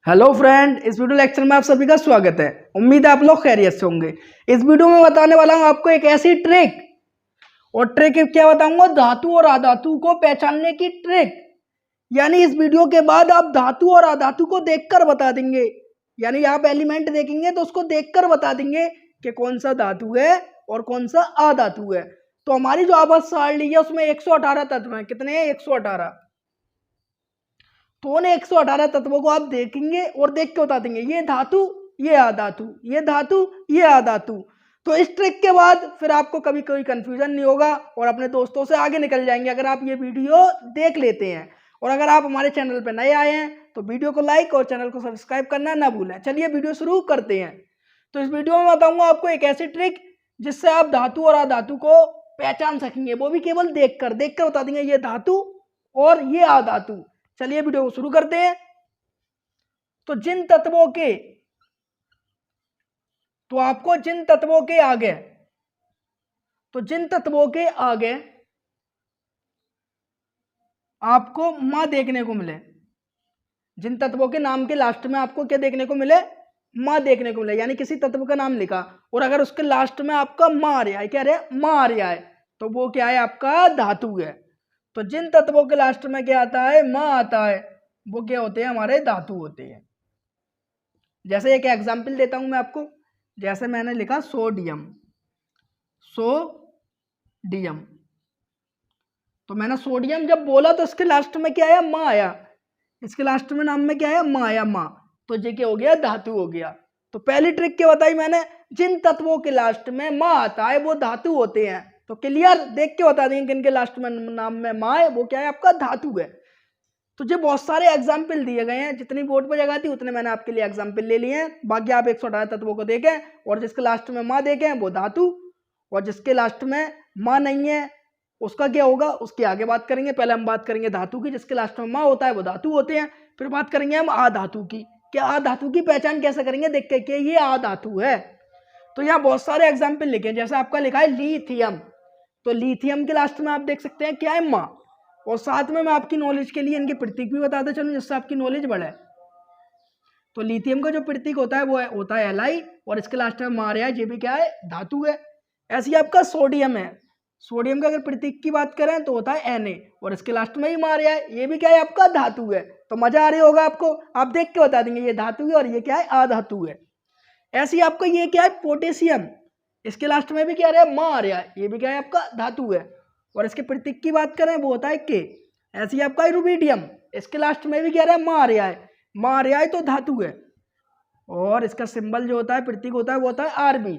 Hello friend, इस video lecture में आप सभी का स्वागत है। उम्मीद है आप लोग खैरियत से होंगे। इस वीडियो में बताने वाला हूं आपको एक ऐसी ट्रिक, और ट्रिक क्या बताऊंगा, धातु और अधातु को पहचानने की ट्रिक। यानी इस वीडियो के बाद आप धातु और अधातु को देखकर बता देंगे, यानी आप एलिमेंट देखेंगे तो उसको देखकर बता देंगे कि कौन सा धातु है और कौन सा अधातु है। तो हमारी जो आवाज सारणी है उसमें 118 तत्व हैं। कितने हैं? 118। तो उन 118 तत्वों को आप देखेंगे और देख के बता देंगे ये धातु, ये अधातु, ये धातु, ये अधातु। तो इस ट्रिक के बाद फिर आपको कभी कोई कंफ्यूजन नहीं होगा और अपने दोस्तों से आगे निकल जाएंगे अगर आप ये वीडियो देख लेते हैं। और अगर आप हमारे चैनल पर नए आए हैं तो वीडियो को लाइक और चैनल को सब्सक्राइब करना ना भूलें। चलिए वीडियो शुरू करते हैं। तो इस वीडियो में बताऊंगा आपको एक ऐसी ट्रिक जिससे आप धातु और अधातु को पहचान सकेंगे, वो भी केवल देखकर बता देंगे ये धातु और ये अधातु। चलिए वीडियो को शुरू करते हैं। तो जिन तत्वों के आगे आपको मां देखने को मिले, जिन तत्वों के नाम के लास्ट में आपको क्या देखने को मिले? मां देखने को मिले। यानी किसी तत्व का नाम लिखा और अगर उसके लास्ट में आपका मां आ रहा है, क्या रहा है? मां आ रहा है, तो वो क्या है? आपका धातु है। तो जिन तत्वों के लास्ट में क्या आता है? मां आता है, वो क्या होते हैं? हमारे धातु होते हैं। जैसे एक एग्जांपल देता हूं मैं आपको। जैसे मैंने लिखा सोडियम, तो मैंने सोडियम जब बोला तो इसके लास्ट में क्या आया? मां आया। इसके लास्ट में नाम में क्या आया? मां आया, मां। तो ये क्या हो गया? धातु हो गया। तो पहली ट्रिक क्या बताई मैंने? जिन तत्वों के लास्ट में मां आता है वो धातु होते हैं। तो क्लियर देख के बता देंगे किनके लास्ट में नाम में मां है वो क्या है? आपका धातु है। तो जो बहुत सारे एग्जाम्पल दिए गए हैं, जितनी बोर्ड पर जगह थी उतने मैंने आपके लिए एग्जाम्पल ले लिए हैं। बाकी आप 118 तत्वों को देखें और जिसके लास्ट में मां देखें वो धातु, और जिसके लास्ट में मां नहीं है उसका क्या होगा? उसकी आगे बात करेंगे। पहले हम बात करेंगे धातु की, जिसके लास्ट में मां होता है वो धातु होते हैं। फिर बात करेंगे हम अधातु की। क्या अधातु की पहचान कैसे करेंगे? देख के कि ये अधातु है। तो यहाँ बहुत सारे एग्जाम्पल लिखे हैं। जैसे आपका लिखा है लिथियम, तो लिथियम के लास्ट में आप देख सकते हैं क्या है? मां। और साथ में मैं आपकी नॉलेज के लिए इनके प्रतीक भी बताता चलूं जिससे आपकी नॉलेज बढ़े। तो लिथियम का जो प्रतीक होता है वो होता है Li, और इसके लास्ट में मां है, ये भी क्या है? धातु है। ऐसे ही आपका सोडियम है। सोडियम का अगर प्रतीक की बात करें तो होता है Na, और इसके लास्ट में ही मां है, ये भी क्या है? आपका धातु है। तो मजा आ रही होगा आपको, आप देख के बता देंगे ये धातु है और ये क्या है? अधातु है। ऐसे ही आपका ये क्या है? पोटेशियम, इसके लास्ट में भी क्या रहा है? मां आ रहा है, ये भी क्या है? आपका धातु है। और इसके प्रतीक की बात करें वो होता है के। ऐसे ही आपका रुबिडियम, इसके लास्ट में भी क्या रहा है? मां आ रहा है, मां आ रहा है तो धातु है। और इसका सिंबल जो होता है, प्रतीक होता है वो होता है आरबी।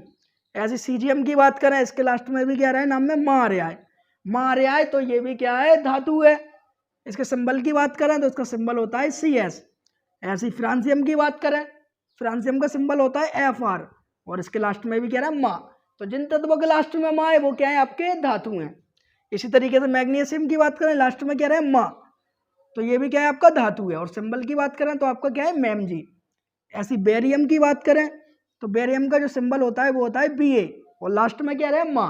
ऐसे सीजियम की बात करें, इसके लास्ट में भी क्या रहा है? नाम में मां आ रहा है, मां आ रहा है तो ये भी क्या है? धातु है। इसके सिंबल की बात करें तो इसका सिंबल होता है CS। ऐसे ही फ्रांसियम की बात करें, फ्रांसियम का सिंबल होता है FR, और इसके लास्ट में भी क्या रहा है? मां। तो जिन तत्वों के लास्ट में मां है वो क्या है? आपके धातु हैं। इसी तरीके से मैग्नीशियम की बात करें, लास्ट में क्या रहा है? मां, तो ये भी क्या है? आपका धातु है। और सिंबल की बात करें तो आपका क्या है? Mg। ऐसी बेरियम की बात करें तो बेरियम का जो सिंबल होता है वो होता है Ba, और लास्ट में क्या रहा है? मां,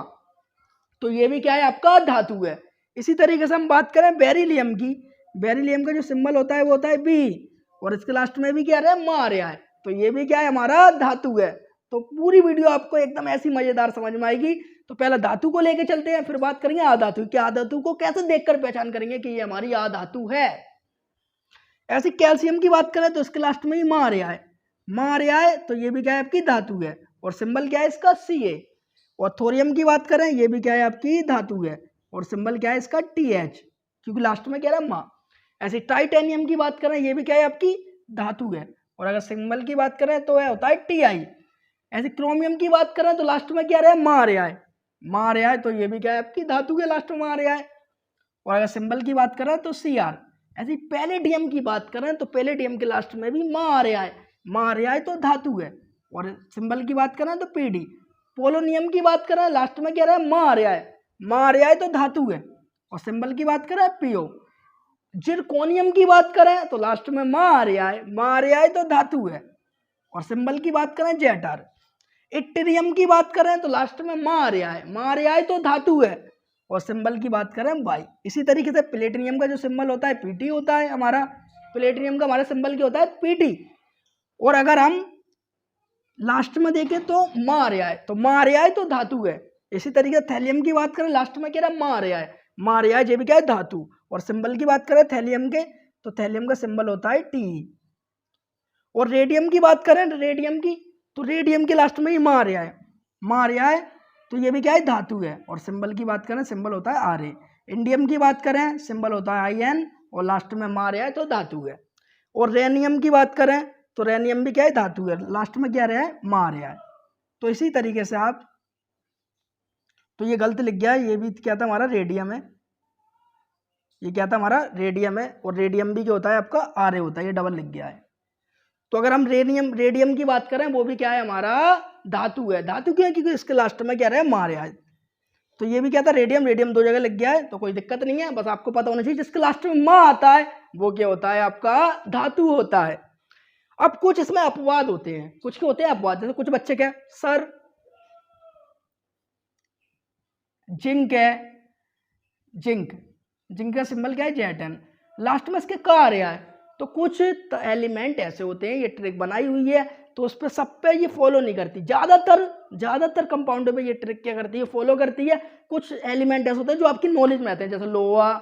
तो ये भी क्या है? आपका धातु है। इसी तरीके से हम बात करें बेरिलियम की, बेरिलियम का जो सिंबल होता है वो होता है Be, और इसके लास्ट में भी क्या रहा है? मां आ रहा है, तो ये भी क्या है? हमारा धातु है। तो पूरी वीडियो आपको एकदम ऐसी मजेदार समझ में आएगी। तो पहले धातु को लेके चलते हैं, फिर बात करेंगे अधातु की। अधातु को कैसे देखकर पहचान करेंगे कि ये हमारी अधातु है। ऐसे कैल्शियम की बात करें तो इसके लास्ट में ही मां आ रहा है, मां आ रहा है तो ये भी क्या है? आपकी धातु है। और सिंबल क्या है इसका? Ca। और थोरियम की बात करें, ये भी क्या है? आपकी धातु है। और सिंबल क्या है इसका? TH, क्योंकि लास्ट में क्या है? मां। ऐसे टाइटेनियम की बात करें, ये भी क्या है? आपकी धातु है। और अगर सिंबल की बात करें तो यह होता है Ti। ऐसे क्रोमियम की बात करें तो लास्ट में क्या रहा है? मां आ रहा है, मां आ रहा है तो ये भी क्या है? आपकी धातु के लास्ट में आ रहा है। और अगर सिंबल की बात करें तो Cr। ऐसे पैलेडियम की बात करें तो पैलेडियम के लास्ट में भी मां आ रहा है, मां आ रहा है तो धातु है। और सिंबल की बात करें तो Pd। पोलोनियम की बात करें, लास्ट में क्या रहा है? मां आ रहा है, मां आ रहा है तो धातु है। और सिंबल की बात करें Po। जिरकोनियम की बात करें तो लास्ट में मां आ रहा है, मां आ रहा है तो धातु है। और सिंबल की बात करें Zr। इट्रियम की बात करें तो लास्ट में मां आ रहा है, मां आ रहा है तो धातु है। और सिंबल की बात करें बाई। इसी तरीके से प्लेटिनियम का जो सिंबल होता है Pt होता है हमारा। प्लेटिनियम का हमारा सिंबल क्या होता है? Pt। और अगर हम लास्ट में देखें तो मा आ रहा है, तो मा आ रहा है तो धातु है। इसी तरीके थैलियम की बात करें, लास्ट में कह रहा है मा आ रहा है, मा आ रहा है, ये भी क्या है धातु। और सिंबल की बात करें थैलियम के, तो थैलियम का सिंबल होता है टी। और रेडियम की बात करें रेडियम की, तो रेडियम के लास्ट में ही मा आ रहा है, मा आ रहा है, तो ये भी क्या है धातु है। और सिंबल की बात करें सिंबल होता है आर ए। इंडियम की बात करें सिंबल होता है आई एन, और लास्ट में मा आ रहा है तो धातु है। और रेनियम की बात करें तो रेनियम भी क्या है धातु है, लास्ट में क्या रहा है मा आ रहा है। तो इसी तरीके से आप, तो ये गलत लिख गया है, ये भी क्या था हमारा रेडियम है, ये क्या था हमारा रेडियम है। और रेडियम भी जो होता है आपका आर ए होता है, ये डबल लिख गया है। तो अगर हम रेडियम की बात करें वो भी क्या है हमारा धातु है। धातु क्यों है, क्योंकि इसके लास्ट में क्या रहा है मा आ रहा है। तो ये भी क्या था रेडियम, रेडियम दो जगह लग गया है, तो कोई दिक्कत नहीं है, बस आपको पता होना चाहिए जिसके लास्ट में मा आता है वो क्या होता है आपका धातु होता है। अब कुछ इसमें अपवाद होते हैं, कुछ क्या होते हैं अपवाद, जैसे कुछ बच्चे क्या सर जिंक है, जिंक, जिंक का सिंबल क्या है जेटन, लास्ट में इसके का आ रहा है। तो कुछ एलिमेंट ऐसे होते हैं, ये ट्रिक बनाई हुई है तो उस पर सब पे ये फॉलो नहीं करती, ज्यादातर कंपाउंड पे ये ट्रिक क्या करती है फॉलो करती है। कुछ एलिमेंट ऐसे होते हैं जो आपकी नॉलेज में आते हैं, जैसे लोहा,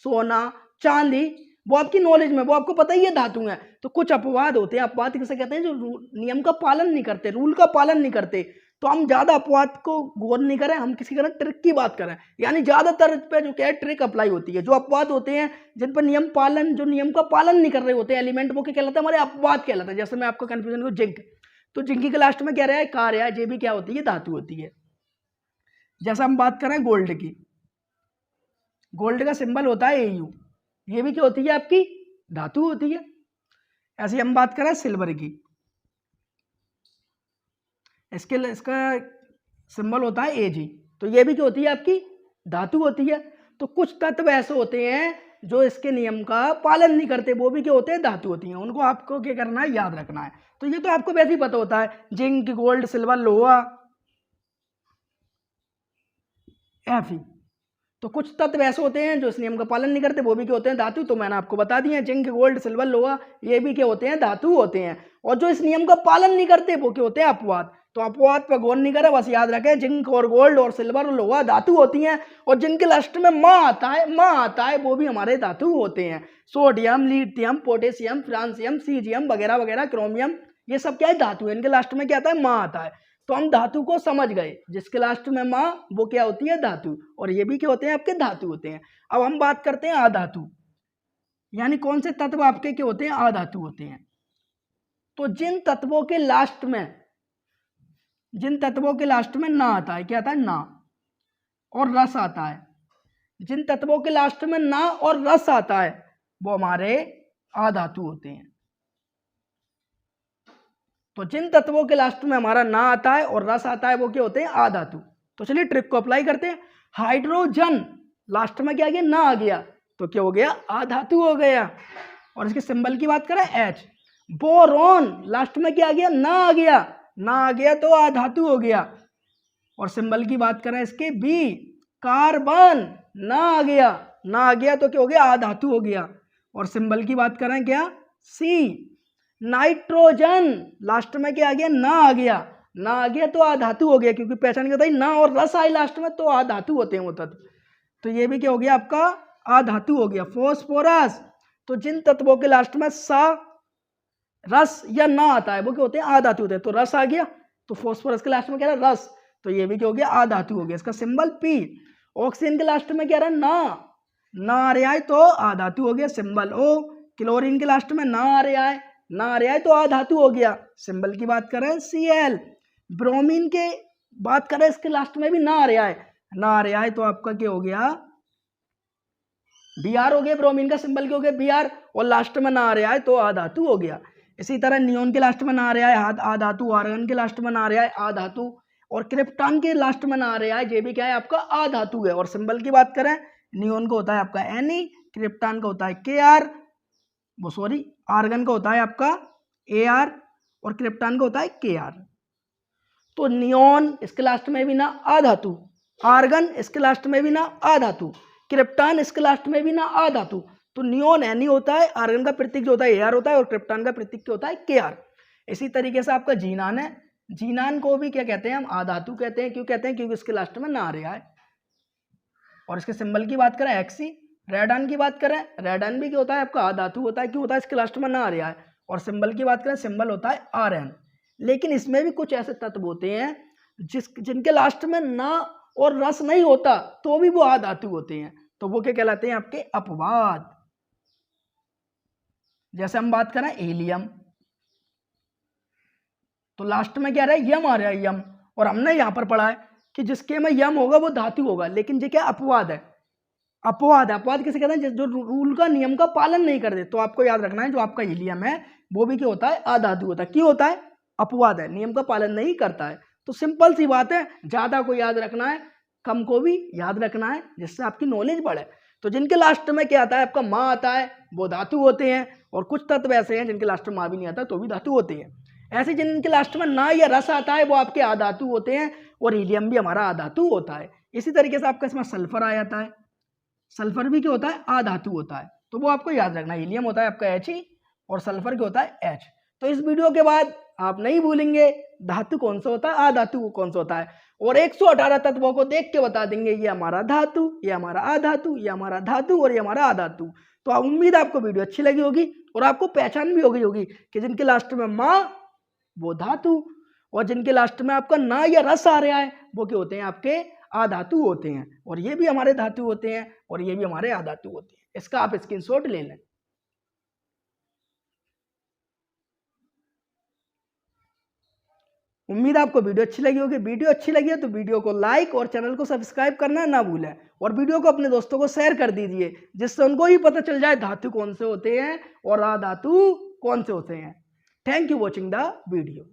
सोना, चांदी, वो आपकी नॉलेज में, वो आपको पता ही है धातु है। तो कुछ अपवाद होते हैं, अपवाद किसे कहते हैं, जो नियम का पालन नहीं करते, रूल का पालन नहीं करते। तो हम ज्यादा अपवाद को गौर नहीं करें, हम किसी करें ट्रिक की बात करें, यानी ज्यादातर पे जो क्या है ट्रिक अप्लाई होती है। जो अपवाद होते हैं जिन पर नियम पालन, जो नियम का पालन नहीं कर रहे होते एलिमेंट, वो क्या कहलाता है हमारे अपवाद कहलाता है। जैसे मैं आपको कंफ्यूजन को जिंक, तो जिंकी के लास्ट में क्या रहा है का रहा है, ये भी क्या होती है धातु होती है। जैसा हम बात करें गोल्ड की, गोल्ड का सिंबल होता है एयू, ये भी क्या होती है आपकी धातु होती है। ऐसे हम बात करें सिल्वर की, इसका सिंबल होता है एजी, तो ये भी क्या होती है आपकी धातु होती है। तो कुछ तत्व ऐसे होते हैं जो इसके नियम का पालन नहीं करते, वो भी क्या होते हैं धातु होती हैं, उनको आपको क्या करना है याद रखना है। तो ये तो आपको वैसे ही पता होता है, जिंक, गोल्ड, सिल्वर, लोहा, एफी। तो कुछ तत्व ऐसे होते हैं जो इस नियम का पालन नहीं करते, वो भी क्या होते हैं धातु। तो मैंने आपको बता दिया जिंक, गोल्ड, सिल्वर, लोहा, ये भी क्या होते हैं धातु होते हैं। और जो इस नियम का पालन नहीं करते वो क्या होते हैं अपवाद। तो अपवाद पर गौर नहीं करें, बस याद रखें जिंक और गोल्ड और सिल्वर और लोहा धातु होती हैं। और जिनके लास्ट में मा आता है वो भी हमारे धातु होते हैं। Sodium, lithium, potassium, francium, caesium वगैरह वगैरह, क्रोमियम, ये सब क्या है धातु है, इनके लास्ट में क्या आता है मा आता है। तो हम धातु को समझ गए, जिसके लास्ट में मां वो क्या होती है धातु, और ये भी क्या होते हैं आपके धातु होते हैं। अब हम बात करते हैं अधातु, यानी कौन से तत्व आपके क्या होते हैं अधातु होते हैं। तो जिन तत्वों के लास्ट में ना आता है, क्या आता है ना, और रस आता है, जिन तत्वों के लास्ट में ना और रस आता है वो हमारे अधातु होते हैं। तो जिन तत्वों के लास्ट में हमारा ना आता है और रस आता है वो क्या होते हैं अधातु। तो चलिए ट्रिक को अप्लाई करते हैं। हाइड्रोजन लास्ट में क्या आ गया ना आ गया, तो क्या हो गया अधातु हो गया। और इसके सिंबल की बात करें एच। बोरॉन लास्ट में क्या आ गया ना आ गया, ना आ गया तो अधातु हो गया। और सिंबल की बात करें इसके बी। कार्बन ना आ गया तो क्या हो गया अधातु हो गया। और सिंबल की बात करें क्या सी। नाइट्रोजन लास्ट में क्या आ गया ना आ गया तो अधातु हो गया, क्योंकि पहचान क्या था ना और रस आई लास्ट में तो अधातु होते हैं वो तत्व। तो ये भी क्या हो गया आपका अधातु हो गया। फॉस्फोरस, तो जिन तत्वों के लास्ट में सा, रस या ना आता है वो क्या होते हैं अधातु होते हैं। तो रस आ गया तो फॉस्फोरस के लास्ट में क्या रहा रस, तो ये भी क्या हो गया अधातु हो गया। इसका सिंबल पी। ऑक्सीजन के लास्ट में क्या रहा ना आ रहा है तो अधातु हो गया, सिंबल ओ। क्लोरीन के लास्ट में ना आ रहा है तो अधातु हो गया, सिंबल की बात करें Cl। ब्रोमीन के बात करें इसके लास्ट में भी ना आ रहा है तो आपका क्या हो गया Br हो गया। ब्रोमीन का सिंबल क्या हो गया Br, और लास्ट में ना आ रहा है तो अधातु हो गया। इसी तरह नियोन के लास्ट में ना आ रहा है अधातु, आर्गन के लास्ट में ना आ रहा है अधातु, और क्रिप्टॉन के लास्ट में ना आ रहा है ये भी क्या है आपका अधातु है। और सिंबल की बात करें नियोन का होता है आपका Ne, क्रिप्टॉन का होता है Kr, आर्गन का होता है आपका Ar, और क्रिप्टॉन का होता है Kr। तो नियोन इसके लास्ट में भी ना अधातु, आर्गन इसके लास्ट में भी ना अधातु, क्रिप्टॉन इसके लास्ट में भी ना अधातु। तो नियोन Ne होता है, आर्गन का प्रतीक जो होता है Ar होता है, और क्रिप्टॉन का प्रतीक क्या होता है Kr। इसी तरीके से आपका जीनान है, जीनान को भी क्या कहते हैं हम, आधातु कहते हैं। क्यों कहते हैं? क्योंकि इसके लास्ट में ना आ रहा है। और इसके सिंबल की बात करें एक्सी, रेडान की बात करें, रेडान भी क्या होता है आपका आधातु होता है। क्यों होता है? इसके लास्ट में ना आ रहा है। और सिंबल की बात करें, सिंबल होता है आर एन। लेकिन इसमें भी कुछ ऐसे तत्व होते हैं जिनके लास्ट में ना और रस नहीं होता तो भी वो आधातु होते हैं, तो वो क्या कहलाते हैं आपके अपवाद। जैसे हम बात करें हीलियम, तो लास्ट में क्या रहा है, यम आ रहा है, यम। और हमने यहां पर पढ़ा है कि जिसके में यम होगा वो धातु होगा, लेकिन ये क्या अपवाद है, अपवाद। अपवाद किसे कहते हैं? जो रूल का, नियम का पालन नहीं करते। तो आपको याद रखना है जो आपका हीलियम है वो भी क्या होता है, आधातु होता है। क्यों होता है? अपवाद है, नियम का पालन नहीं करता है। तो सिंपल सी बात है, ज्यादा को याद रखना है, कम को भी याद रखना है, जिससे आपकी नॉलेज बढ़े। तो जिनके लास्ट में क्या आता है आपका माँ आता है वो धातु होते हैं, और कुछ तत्व ऐसे हैं जिनके लास्ट में माँ भी नहीं आता तो भी धातु होते हैं। ऐसे जिनके लास्ट में ना या रस आता है वो आपके आधातु होते हैं, और हीलियम भी हमारा आधातु होता है। इसी तरीके से आपका इसमें सल्फर आ जाता है, सल्फर भी क्या होता है, आधातु होता है। तो वो आपको याद रखना, हीलियम होता है आपका He और सल्फर क्या होता है H। तो इस वीडियो के बाद आप नहीं भूलेंगे धातु कौन सा होता है, आधातु कौन सा होता है, और 118 तत्वों को देख के बता देंगे ये हमारा धातु, ये हमारा आधातु, ये हमारा धातु और ये हमारा आधातु। तो उम्मीद है आपको वीडियो अच्छी लगी होगी और आपको पहचान भी हो गई होगी कि जिनके लास्ट में माँ वो धातु, और जिनके लास्ट में आपका ना या रस आ रहा है वो क्या होते हैं, आपके आधातु होते हैं। और ये भी हमारे धातु होते हैं और ये भी हमारे आधातु होते हैं। इसका आप स्क्रीनशॉट ले लें। उम्मीद आपको वीडियो अच्छी लगी होगी। वीडियो अच्छी लगी है तो वीडियो को लाइक और चैनल को सब्सक्राइब करना ना भूलें, और वीडियो को अपने दोस्तों को शेयर कर दीजिए, जिससे उनको ही पता चल जाए धातु कौन से होते हैं और आधातु कौन से होते हैं। Thank you watching the video.